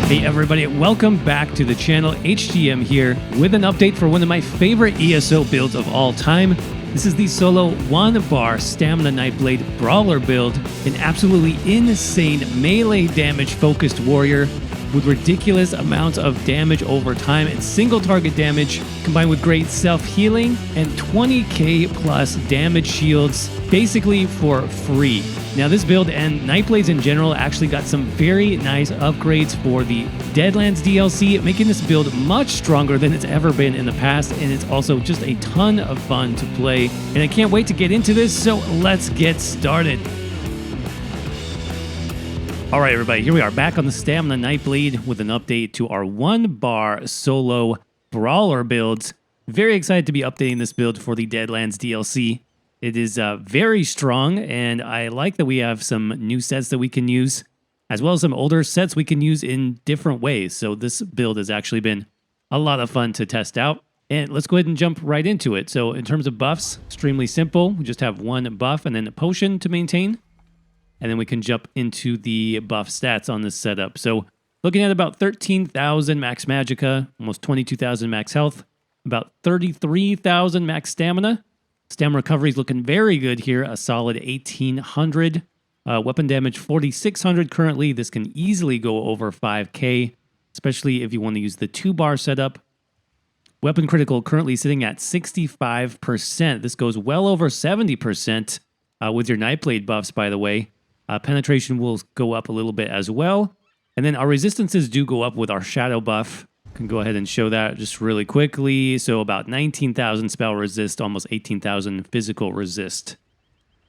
Hey everybody, welcome back to the channel. HGM here with an update for one of my favorite ESO builds of all time. This is the solo 1-bar Stamina Nightblade Brawler build, an absolutely insane melee damage focused warrior with ridiculous amounts of damage over time and single target damage combined with great self-healing and 20k plus damage shields basically for free. Now this build and Nightblades in general actually got some very nice upgrades for the Deadlands DLC, making this build much stronger than it's ever been in the past, and it's also just a ton of fun to play. And I can't wait to get into this, so let's get started. All right, everybody, here we are back on the Stamina Nightblade with an update to our 1-bar solo Brawler builds. Very excited to be updating this build for the Deadlands DLC. It is very strong, and I like that we have some new sets that we can use, as well as some older sets we can use in different ways. So this build has actually been a lot of fun to test out. And let's go ahead and jump right into it. So in terms of buffs, extremely simple. We just have one buff and then a potion to maintain. And then we can jump into the buff stats on this setup. So looking at about 13,000 max magicka, almost 22,000 max health, about 33,000 max stamina. Stamina recovery is looking very good here, a solid 1,800. Weapon damage 4,600 currently. This can easily go over 5k, especially if you want to use the 2-bar setup. Weapon critical currently sitting at 65%. This goes well over 70% with your Nightblade buffs, by the way. Penetration will go up a little bit as well. And then our resistances do go up with our shadow buff. Can go ahead and show that just really quickly. So about 19,000 spell resist, almost 18,000 physical resist.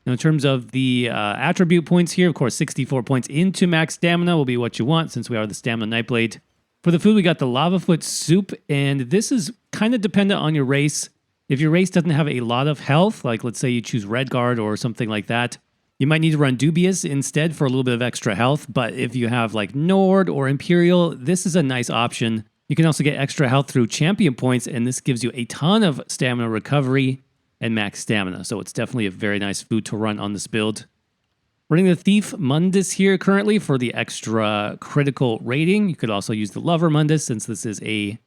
Now in terms of the attribute points here, of course, 64 points into max stamina will be what you want since we are the Stamina Nightblade. For the food, we got the Lava Foot Soup, and this is kind of dependent on your race. If your race doesn't have a lot of health, like let's say you choose Redguard or something like that, you might need to run Dubious instead for a little bit of extra health. But if you have like Nord or Imperial, this is a nice option. You can also get extra health through champion points, and this gives you a ton of stamina recovery and max stamina. So it's definitely a very nice food to run on this build. Running the Thief Mundus here currently for the extra critical rating. You could also use the Lover Mundus since this is a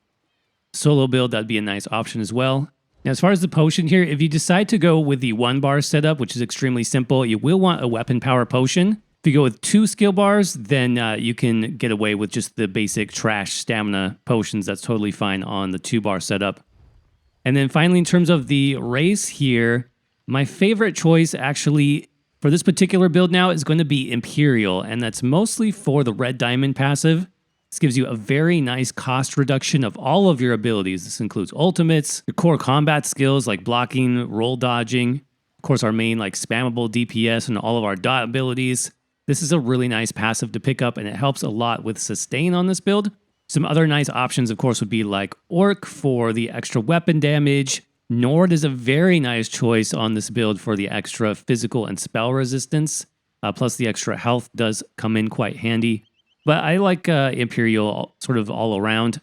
solo build. That'd be a nice option as well. Now, as far as the potion here, if you decide to go with the 1-bar setup, which is extremely simple, you will want a weapon power potion. If you go with 2 skill bars, then you can get away with just the basic trash stamina potions. That's totally fine on the 2-bar setup. And then finally, in terms of the race here, my favorite choice actually for this particular build now is going to be Imperial, and that's mostly for the Red Diamond passive. This gives you a very nice cost reduction of all of your abilities. This includes ultimates, your core combat skills like blocking, roll dodging, of course our main like spammable DPS and all of our dot abilities. This is a really nice passive to pick up, and it helps a lot with sustain on this build. Some other nice options, of course, would be like Orc for the extra weapon damage. Nord is a very nice choice on this build for the extra physical and spell resistance. Plus the extra health does come in quite handy. But I like Imperial sort of all around.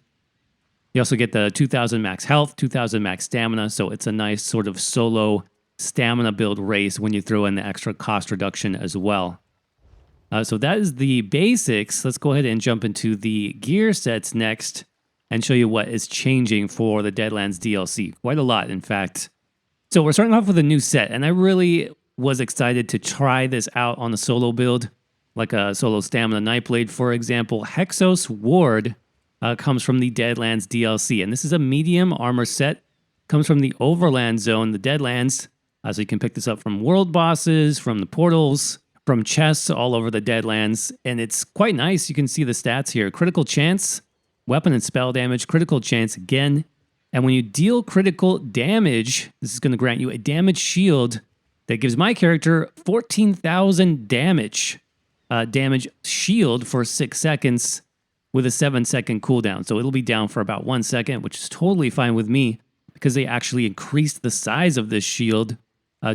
You also get the 2,000 max health, 2,000 max stamina, so it's a nice sort of solo stamina build race when you throw in the extra cost reduction as well. So that is the basics. Let's go ahead and jump into the gear sets next and show you what is changing for the Deadlands DLC. Quite a lot, in fact. So we're starting off with a new set, and I really was excited to try this out on a solo build, like a solo Stamina Nightblade, for example. Hexos Ward comes from the Deadlands DLC, and this is a medium armor set. Comes from the Overland Zone, the Deadlands. So you can pick this up from world bosses, from the portals, from chests all over the Deadlands, and it's quite nice. You can see the stats here. Critical chance, weapon and spell damage, critical chance again. And when you deal critical damage, this is going to grant you a damage shield that gives my character 14,000 damage. Damage shield for 6 seconds with a 7-second cooldown. So it'll be down for about 1 second, which is totally fine with me because they actually increased the size of this shield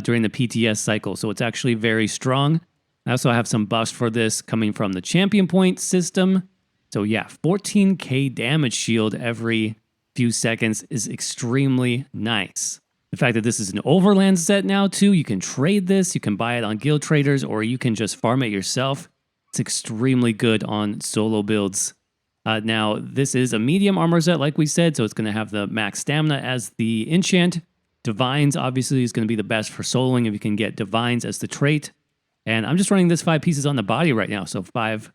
during the PTS cycle. So it's actually very strong. I also have some buffs for this coming from the champion point system. So yeah, 14k damage shield every few seconds is extremely nice. The fact that this is an overland set now too, you can trade this, you can buy it on guild traders, or you can just farm it yourself. It's extremely good on solo builds. Now, this is a medium armor set, like we said, so it's going to have the max stamina as the enchant. Divines, obviously, is going to be the best for soloing if you can get Divines as the trait. And I'm just running this 5 pieces on the body right now, so 5.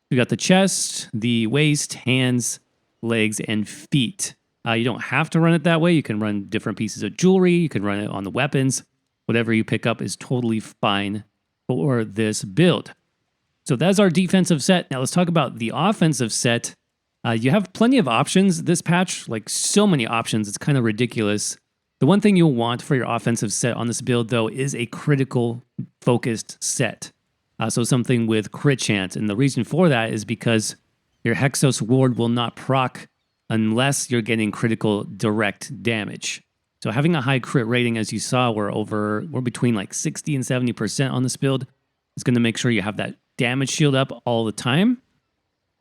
We got the chest, the waist, hands, legs, and feet. You don't have to run it that way. You can run different pieces of jewelry. You can run it on the weapons. Whatever you pick up is totally fine for this build. So that's our defensive set. Now let's talk about the offensive set. You have plenty of options this patch, like so many options. It's kind of ridiculous. The one thing you'll want for your offensive set on this build, though, is a critical focused set. So something with crit chance. And the reason for that is because your Hexos Ward will not proc unless you're getting critical direct damage. So having a high crit rating, as you saw, we're between like 60 and 70% on this build. It's going to make sure you have that damage shield up all the time.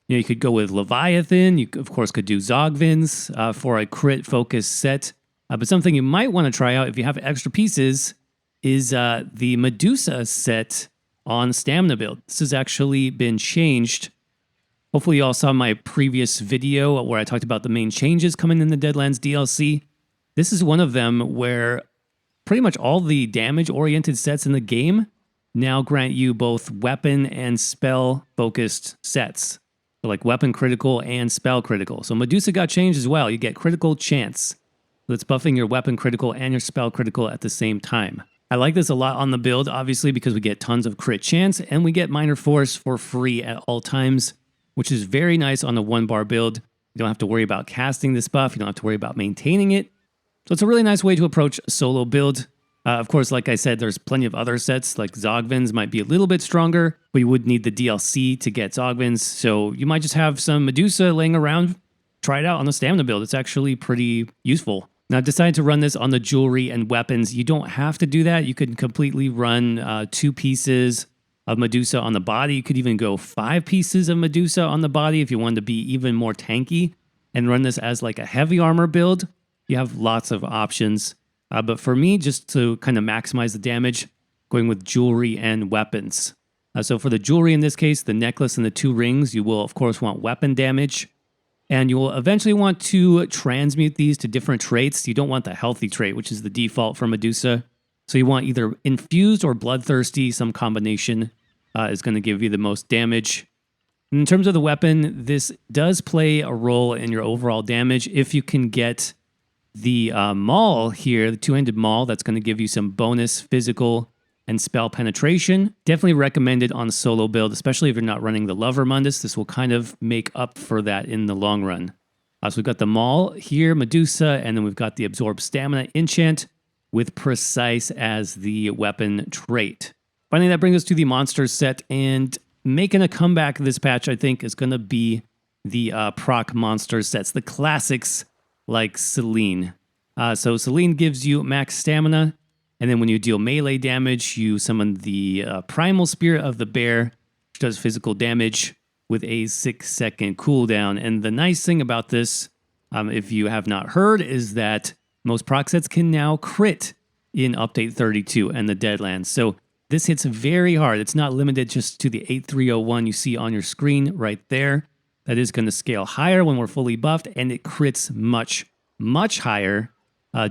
You know, you could go with Leviathan. You, of course, could do Zogvins for a crit-focused set. But something you might want to try out if you have extra pieces is the Medusa set on stamina build. This has actually been changed. Hopefully you all saw my previous video where I talked about the main changes coming in the Deadlands DLC. This is one of them where pretty much all the damage-oriented sets in the game now grant you both weapon and spell-focused sets. So like weapon critical and spell critical. So Medusa got changed as well. You get critical chance. So it's buffing your weapon critical and your spell critical at the same time. I like this a lot on the build, obviously, because we get tons of crit chance and we get minor force for free at all times, which is very nice on the 1-bar build. You don't have to worry about casting this buff. You don't have to worry about maintaining it. So it's a really nice way to approach a solo build. Of course, like I said, there's plenty of other sets, like Zogvins might be a little bit stronger, but you would need the DLC to get Zogvins. So you might just have some Medusa laying around. Try it out on the stamina build. It's actually pretty useful. Now, I decided to run this on the jewelry and weapons. You don't have to do that. You could completely run 2 pieces of Medusa on the body. You could even go 5 pieces of Medusa on the body if you wanted to be even more tanky and run this as like a heavy armor build. You have lots of options. But for me, just to kind of maximize the damage, going with jewelry and weapons. So for the jewelry in this case, the necklace and the 2 rings, you will of course want weapon damage. And you will eventually want to transmute these to different traits. You don't want the healthy trait, which is the default for Medusa. So you want either infused or bloodthirsty. Some combination is going to give you the most damage. In terms of the weapon, this does play a role in your overall damage. If you can get the maul here, the 2-handed maul, that's going to give you some bonus physical and spell penetration. Definitely recommended on a solo build, especially if you're not running the Lover Mundus. This will kind of make up for that in the long run. So we've got the maul here, Medusa, and then we've got the Absorb Stamina enchant with Precise as the weapon trait. Finally, that brings us to the monsters set, and making a comeback this patch, I think, is going to be the proc monster sets, the classics like Selene. So Selene gives you max stamina, and then when you deal melee damage, you summon the Primal Spirit of the Bear, which does physical damage with a 6-second cooldown. And the nice thing about this, if you have not heard, is that most proc sets can now crit in Update 32 and the Deadlands. So this hits very hard. It's not limited just to the 8301 you see on your screen right there. That is going to scale higher when we're fully buffed, and it crits much, much higher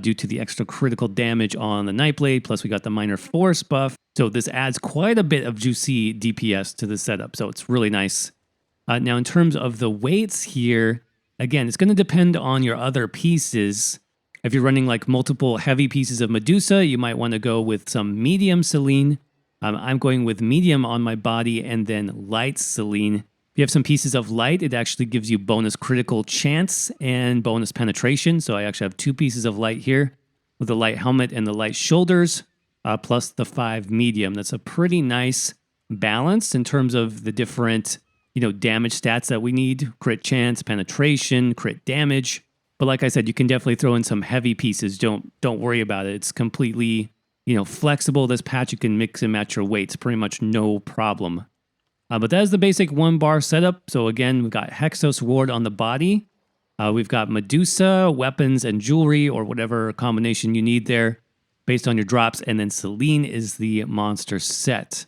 due to the extra critical damage on the Nightblade, plus we got the minor force buff. So this adds quite a bit of juicy DPS to the setup, so it's really nice. Now in terms of the weights here, again, it's going to depend on your other pieces. If you're running like multiple heavy pieces of Medusa, you might want to go with some medium Selene. I'm going with medium on my body and then light Selene. If you have some pieces of light, it actually gives you bonus critical chance and bonus penetration. So I actually have 2 pieces of light here with the light helmet and the light shoulders, plus the 5 medium. That's a pretty nice balance in terms of the different, damage stats that we need. Crit chance, penetration, crit damage. But like I said, you can definitely throw in some heavy pieces. Don't worry about it. It's completely, flexible. This patch, you can mix and match your weights. Pretty much no problem. But that is the basic 1-bar setup. So again, we've got Hexos Ward on the body. We've got Medusa, weapons, and jewelry, or whatever combination you need there based on your drops. And then Selene is the monster set.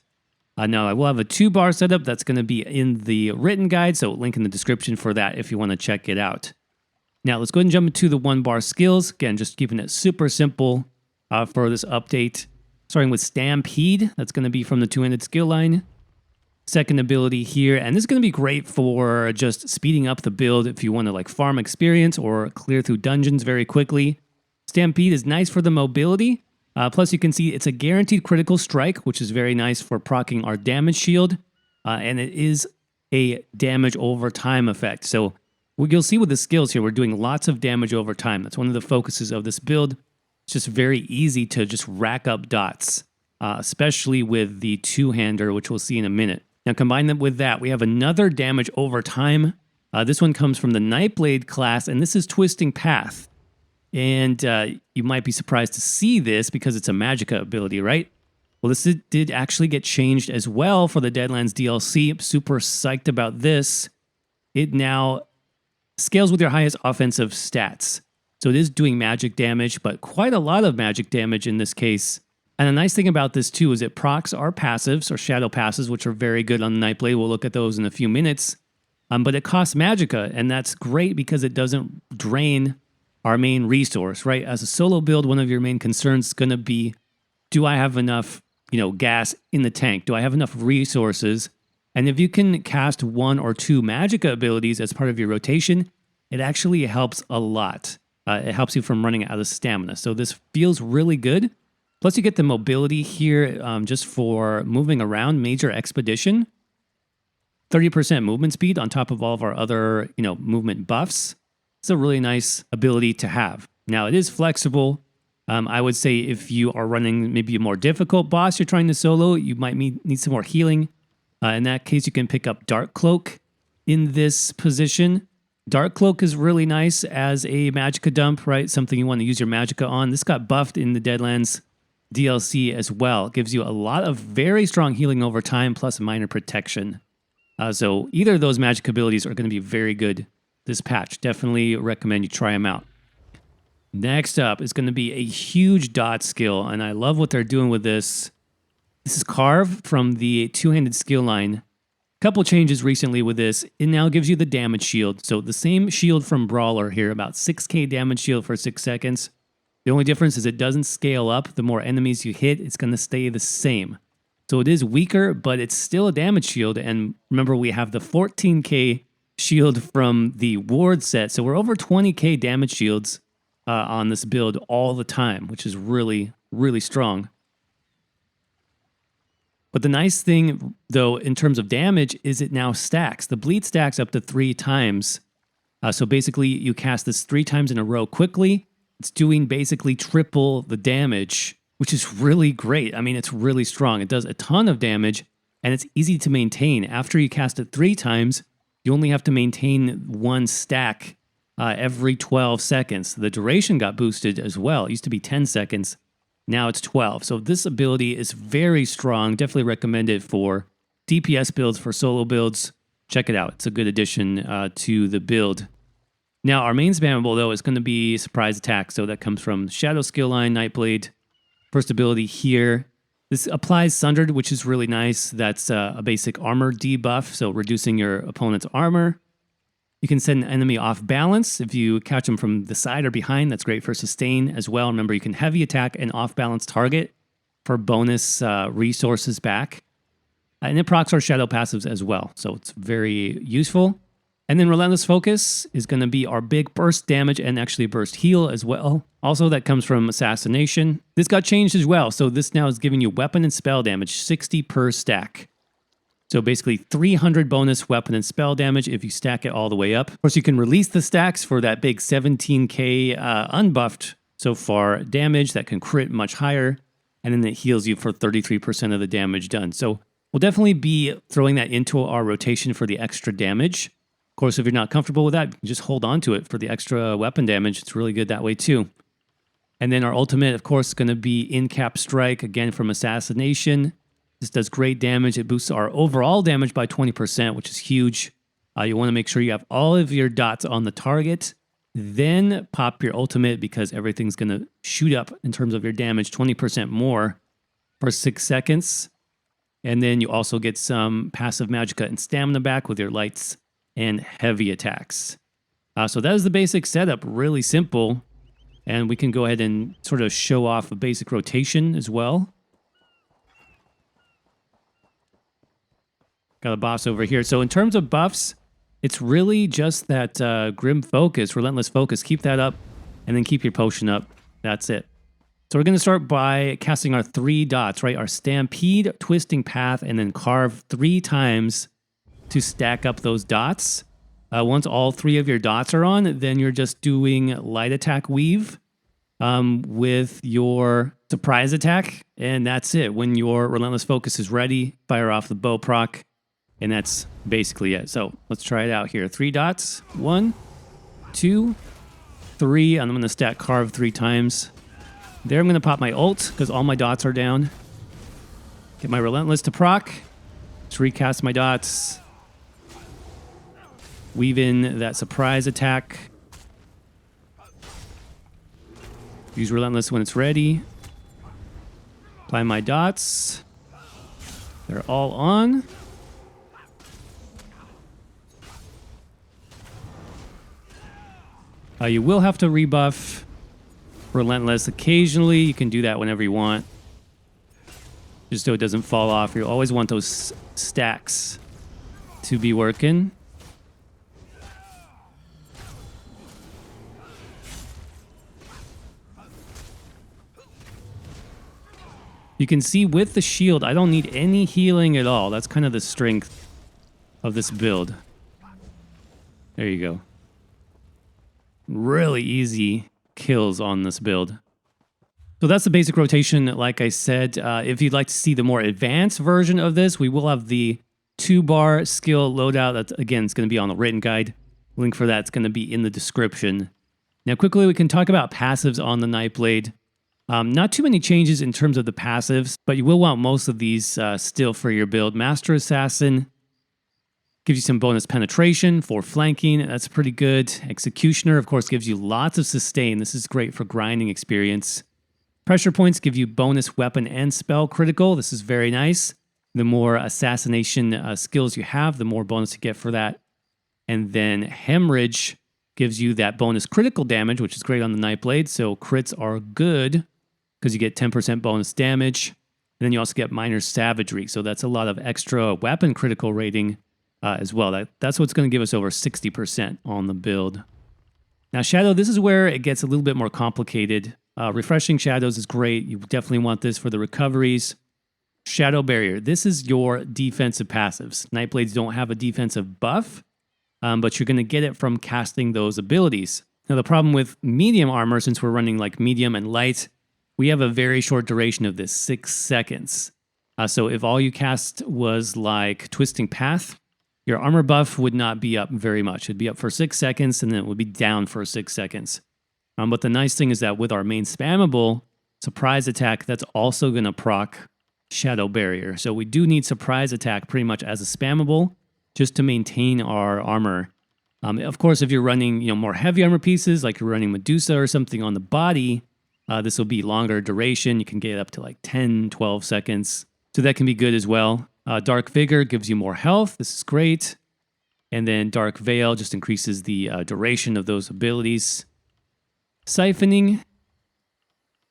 Now, I will have a 2-bar setup that's going to be in the written guide, so link in the description for that if you want to check it out. Now, let's go ahead and jump into the 1-bar skills. Again, just keeping it super simple for this update. Starting with Stampede, that's going to be from the 2-handed skill line. Second ability here, and this is going to be great for just speeding up the build if you want to like farm experience or clear through dungeons very quickly. Stampede is nice for the mobility. Plus, you can see it's a guaranteed critical strike, which is very nice for proccing our damage shield. And it is a damage over time effect. So what you'll see with the skills here, we're doing lots of damage over time. That's one of the focuses of this build. It's just very easy to just rack up dots, especially with the 2-hander, which we'll see in a minute. Now, combine them with that, we have another damage over time. This one comes from the Nightblade class, and this is Twisting Path. And you might be surprised to see this because it's a Magicka ability, right? Well, this did actually get changed as well for the Deadlands DLC. I'm super psyched about this. It now scales with your highest offensive stats. So it is doing magic damage, but quite a lot of magic damage in this case. And the nice thing about this too is it procs our passives, or shadow passes, which are very good on the Nightblade. We'll look at those in a few minutes. But it costs Magicka, and that's great because it doesn't drain our main resource, right? As a solo build, one of your main concerns is going to be, do I have enough, gas in the tank? Do I have enough resources? And if you can cast 1 or 2 Magicka abilities as part of your rotation, it actually helps a lot. It helps you from running out of stamina. So this feels really good. Plus you get the mobility here just for moving around major expedition. 30% movement speed on top of all of our other, movement buffs. It's a really nice ability to have. Now, it is flexible. I would say if you are running maybe a more difficult boss you're trying to solo, you might need some more healing. In that case, you can pick up Dark Cloak in this position. Dark Cloak is really nice as a Magicka dump, right? Something you want to use your Magicka on. This got buffed in the Deadlands DLC as well. It gives you a lot of very strong healing over time, plus minor protection. So either of those magic abilities are going to be very good this patch. Definitely recommend you try them out. Next up is going to be a huge dot skill, and I love what they're doing with this. This is Carve from the 2-handed skill line. Couple changes recently with this. It now gives you the damage shield. So the same shield from Brawler here, about 6k damage shield for 6 seconds. The only difference is it doesn't scale up. The more enemies you hit, it's going to stay the same. So it is weaker, but it's still a damage shield. And remember, we have the 14k shield from the ward set. So we're over 20k damage shields on this build all the time, which is really, really strong. But the nice thing, though, in terms of damage, is it now stacks. The bleed stacks up to 3 times. So basically, you cast this 3 times in a row quickly. It's doing basically triple the damage, which is really great. I mean, it's really strong. It does a ton of damage, and it's easy to maintain. After you cast it 3 times, you only have to maintain 1 stack every 12 seconds. The duration got boosted as well. It used to be 10 seconds. Now it's 12. So this ability is very strong. Definitely recommend it for DPS builds, for solo builds. Check it out. It's a good addition to the build. Now, our main spammable, though, is going to be Surprise Attack. So that comes from Shadow skill line, Nightblade. First ability here. This applies Sundered, which is really nice. That's a basic armor debuff, so reducing your opponent's armor. You can send an enemy off balance. If you catch them from the side or behind, that's great for sustain as well. Remember, you can heavy attack an off balance target for bonus resources back. And it procs our shadow passives as well, so it's very useful. And then Relentless Focus is going to be our big burst damage and actually burst heal as well. Also, that comes from Assassination. This got changed as well, so this now is giving you weapon and spell damage, 60 per stack. So basically 300 bonus weapon and spell damage if you stack it all the way up. Of course, you can release the stacks for that big 17k unbuffed so far damage that can crit much higher. And then it heals you for 33% of the damage done. So we'll definitely be throwing that into our rotation for the extra damage. Of course, if you're not comfortable with that, you can just hold on to it for the extra weapon damage. It's really good that way too. And then our ultimate, of course, is going to be In-Cap Strike, again from Assassination. This does great damage. It boosts our overall damage by 20%, which is huge. You want to make sure you have all of your dots on the target. Then pop your ultimate because everything's going to shoot up in terms of your damage 20% more for 6 seconds. And then you also get some passive magicka and stamina back with your lights and heavy attacks. So that is the basic setup, really simple. And we can go ahead and sort of show off a basic rotation as well. Got a boss over here. So in terms of buffs, it's really just that Grim Focus, Relentless Focus. Keep that up and then keep your potion up. That's it. So we're going to start by casting our 3 dots, right? Our Stampede, Twisting Path, and then Carve 3 times to stack up those dots. Once all 3 of your dots are on, then you're just doing Light Attack Weave with your Surprise Attack, and that's it. When your Relentless Focus is ready, fire off the bow proc, and that's basically it. So let's try it out here. 3 dots. 1, 2, 3. And I'm going to stack Carve 3 times. There, I'm going to pop my ult because all my dots are down. Get my Relentless to proc. Let's recast my dots. Weave in that Surprise Attack. Use Relentless when it's ready. Apply my dots. They're all on. You will have to rebuff Relentless occasionally. You can do that whenever you want, just so it doesn't fall off. You always want those stacks to be working. You can see with the shield, I don't need any healing at all. That's kind of the strength of this build. There you go. Really easy kills on this build. So that's the basic rotation. Like I said, if you'd like to see the more advanced version of this, we will have the 2-bar skill loadout. That's, again, it's going to be on the written guide. Link for that's going to be in the description. Now, quickly, we can talk about passives on the Nightblade. Not too many changes in terms of the passives, but you will want most of these still for your build. Master Assassin gives you some bonus penetration for flanking. That's pretty good. Executioner, of course, gives you lots of sustain. This is great for grinding experience. Pressure points give you bonus weapon and spell critical. This is very nice. The more assassination skills you have, the more bonus you get for that. And then Hemorrhage gives you that bonus critical damage, which is great on the Nightblade. So crits are good because you get 10% bonus damage. And then you also get Minor Savagery. So that's a lot of extra weapon critical rating as well. That's what's going to give us over 60% on the build. Now, Shadow, this is where it gets a little bit more complicated. Refreshing Shadows is great. You definitely want this for the recoveries. Shadow Barrier. This is your defensive passives. Nightblades don't have a defensive buff, but you're going to get it from casting those abilities. Now, the problem with medium armor, since we're running like medium and light, we have a very short duration of this, 6 seconds. So if all you cast was like Twisting Path, your armor buff would not be up very much. It'd be up for 6 seconds, and then it would be down for 6 seconds. But the nice thing is that with our main spammable Surprise Attack, that's also going to proc Shadow Barrier. So we do need Surprise Attack pretty much as a spammable just to maintain our armor. Of course, if you're running more heavy armor pieces, like you're running Medusa or something on the body, this will be longer duration. You can get up to like 10, 12 seconds. So that can be good as well. Dark Vigor gives you more health. This is great. And then Dark Veil just increases the duration of those abilities. Siphoning,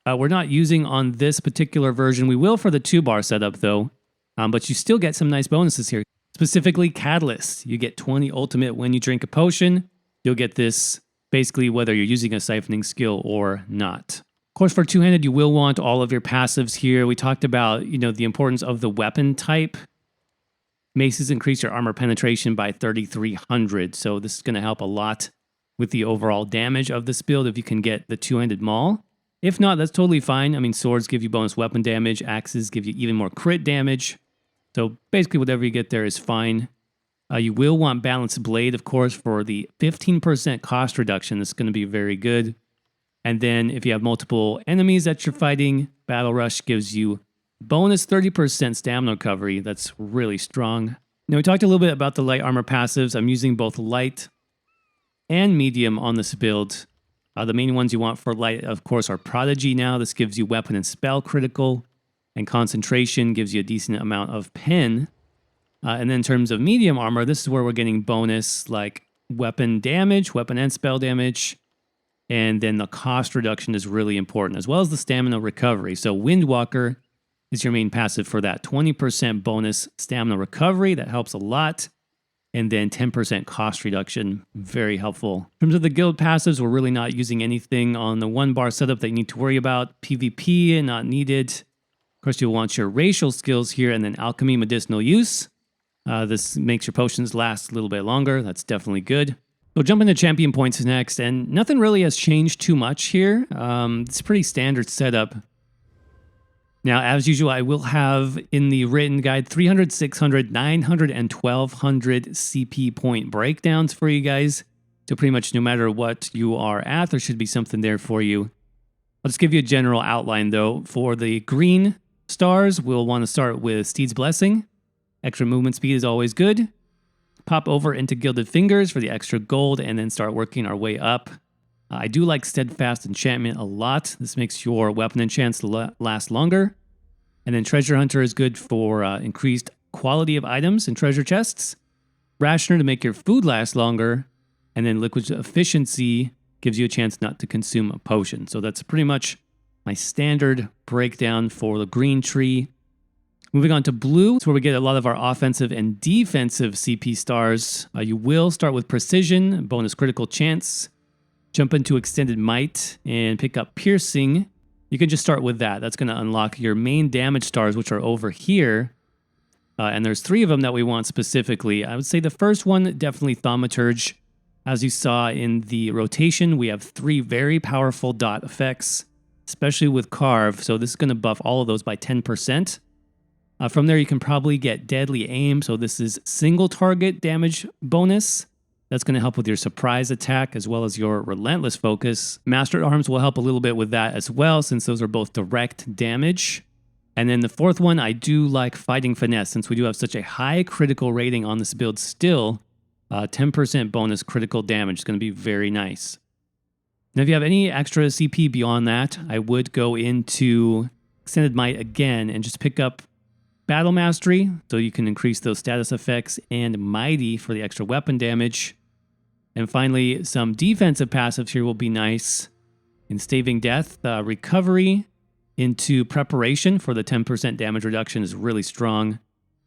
we're not using on this particular version. We will for the 2-bar setup, though. But you still get some nice bonuses here. Specifically, Catalyst. You get 20 ultimate when you drink a potion. You'll get this basically whether you're using a siphoning skill or not. Of course, for two-handed, you will want all of your passives here. We talked about, the importance of the weapon type. Maces increase your armor penetration by 3,300. So this is going to help a lot with the overall damage of this build if you can get the two-handed maul. If not, that's totally fine. I mean, swords give you bonus weapon damage. Axes give you even more crit damage. So basically whatever you get there is fine. You will want Balanced Blade, of course, for the 15% cost reduction. This is going to be very good. And then if you have multiple enemies that you're fighting, Battle Rush gives you bonus 30% stamina recovery. That's really strong. Now, we talked a little bit about the light armor passives. I'm using both light and medium on this build. The main ones you want for light, of course, are Prodigy now. This gives you weapon and spell critical. and concentration gives you a decent amount of pen. And then in terms of medium armor, this is where we're getting bonus like weapon damage, weapon and spell damage. And then the cost reduction is really important, as well as the stamina recovery. So Windwalker is your main passive for that. 20% bonus stamina recovery, that helps a lot. And then 10% cost reduction, very helpful. In terms of the guild passives, we're really not using anything on the 1-bar setup that you need to worry about. PvP, not needed. Of course, you'll want your racial skills here, and then alchemy, medicinal use. This makes your potions last a little bit longer. That's definitely good. We'll jump into champion points next, and nothing really has changed too much here. It's a pretty standard setup. Now, as usual, I will have in the written guide 300, 600, 900, and 1200 CP point breakdowns for you guys. So pretty much no matter what you are at, there should be something there for you. I'll just give you a general outline, though. For the green stars, we'll want to start with Steed's Blessing. Extra movement speed is always good. Pop over into Gilded Fingers for the extra gold, and then start working our way up. I do like Steadfast Enchantment a lot. This makes your weapon enchants last longer. And then Treasure Hunter is good for increased quality of items in treasure chests. Rationer to make your food last longer. And then Liquid Efficiency gives you a chance not to consume a potion. So that's pretty much my standard breakdown for the green tree. Moving on to blue, it's where we get a lot of our offensive and defensive CP stars. You will start with Precision, bonus critical chance. Jump into Extended Might and pick up Piercing. You can just start with that. That's going to unlock your main damage stars, which are over here. And there's 3 of them that we want specifically. I would say the first one, definitely Thaumaturge. As you saw in the rotation, we have 3 very powerful dot effects, especially with Carve. So this is going to buff all of those by 10%. From there, you can probably get Deadly Aim. So this is single target damage bonus. That's going to help with your surprise attack as well as your relentless focus. Master Arms will help a little bit with that as well, since those are both direct damage. And then the 4th one, I do like Fighting Finesse, since we do have such a high critical rating on this build still. 10% bonus critical damage is going to be very nice. Now, if you have any extra CP beyond that, I would go into Extended Might again and just pick up Battle Mastery, so you can increase those status effects, and Mighty for the extra weapon damage. And finally, some defensive passives here will be nice. Enslaving Death, Recovery into Preparation for the 10% damage reduction is really strong.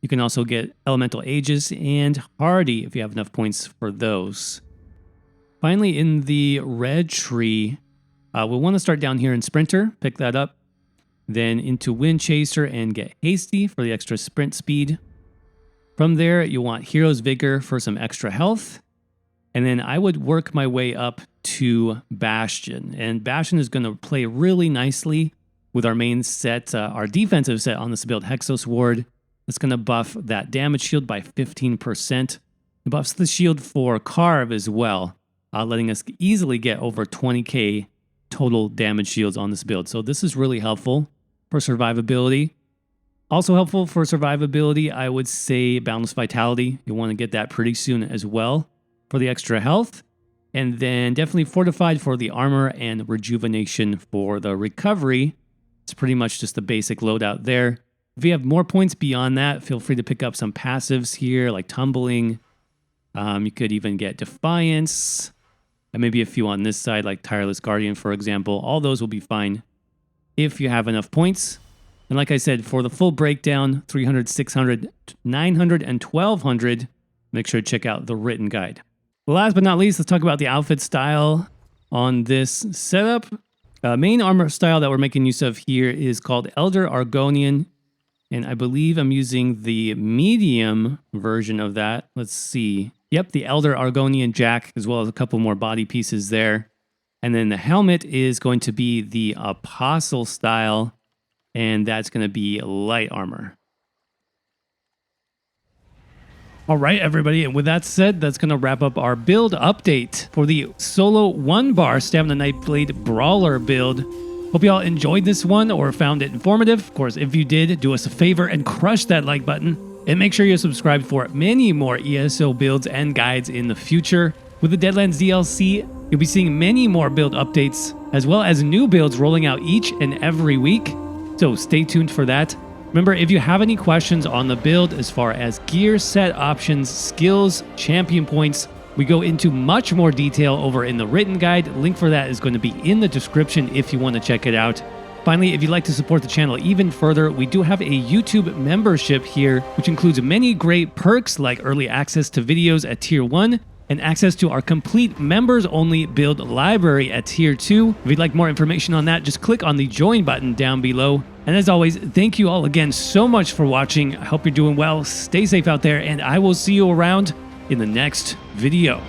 You can also get Elemental Aegis and Hardy if you have enough points for those. Finally, in the red tree, we'll want to start down here in Sprinter, pick that up. Then into Wind Chaser and get Hasty for the extra sprint speed. From there, you'll want Hero's Vigor for some extra health. And then I would work my way up to Bastion. And Bastion is going to play really nicely with our main set, our defensive set on this build, Hexos Ward. It's going to buff that damage shield by 15%. It buffs the shield for Carve as well, letting us easily get over 20k total damage shields on this build. So this is really helpful for survivability. Also helpful for survivability, I would say Boundless Vitality. You'll want to get that pretty soon as well for the extra health. And then definitely Fortified for the armor and Rejuvenation for the recovery. It's pretty much just the basic loadout there. If you have more points beyond that, feel free to pick up some passives here like Tumbling. You could even get Defiance. And maybe a few on this side like Tireless Guardian, for example. All those will be fine if you have enough points. And like I said, for the full breakdown, 300, 600, 900, and 1200, make sure to check out the written guide. Last but not least, let's talk about the outfit style on this setup. Main armor style that we're making use of here is called Elder Argonian. And I believe I'm using the medium version of that. Let's see. Yep, the Elder Argonian Jack, as well as a couple more body pieces there. And then the helmet is going to be the Apostle style, and that's going to be light armor. All right, everybody, and with that said, that's going to wrap up our build update for the solo 1-bar Stamina Nightblade Brawler build. Hope you all enjoyed this one or found it informative. Of course, if you did, do us a favor and crush that like button. And make sure you're subscribed for many more ESO builds and guides in the future. With the Deadlands DLC, you'll be seeing many more build updates, as well as new builds rolling out each and every week. So so stay tuned for that. Remember, if you have any questions on the build as far as gear, set options, skills, champion points, we go into much more detail over in the written guide. Link for that is going to be in the description if you want to check it out. Finally, if you'd like to support the channel even further, we do have a YouTube membership here, which includes many great perks like early access to videos at Tier 1 and access to our complete members-only build library at Tier 2. If you'd like more information on that, just click on the join button down below. And as always, thank you all again so much for watching. I hope you're doing well. Stay safe out there, and I will see you around in the next video.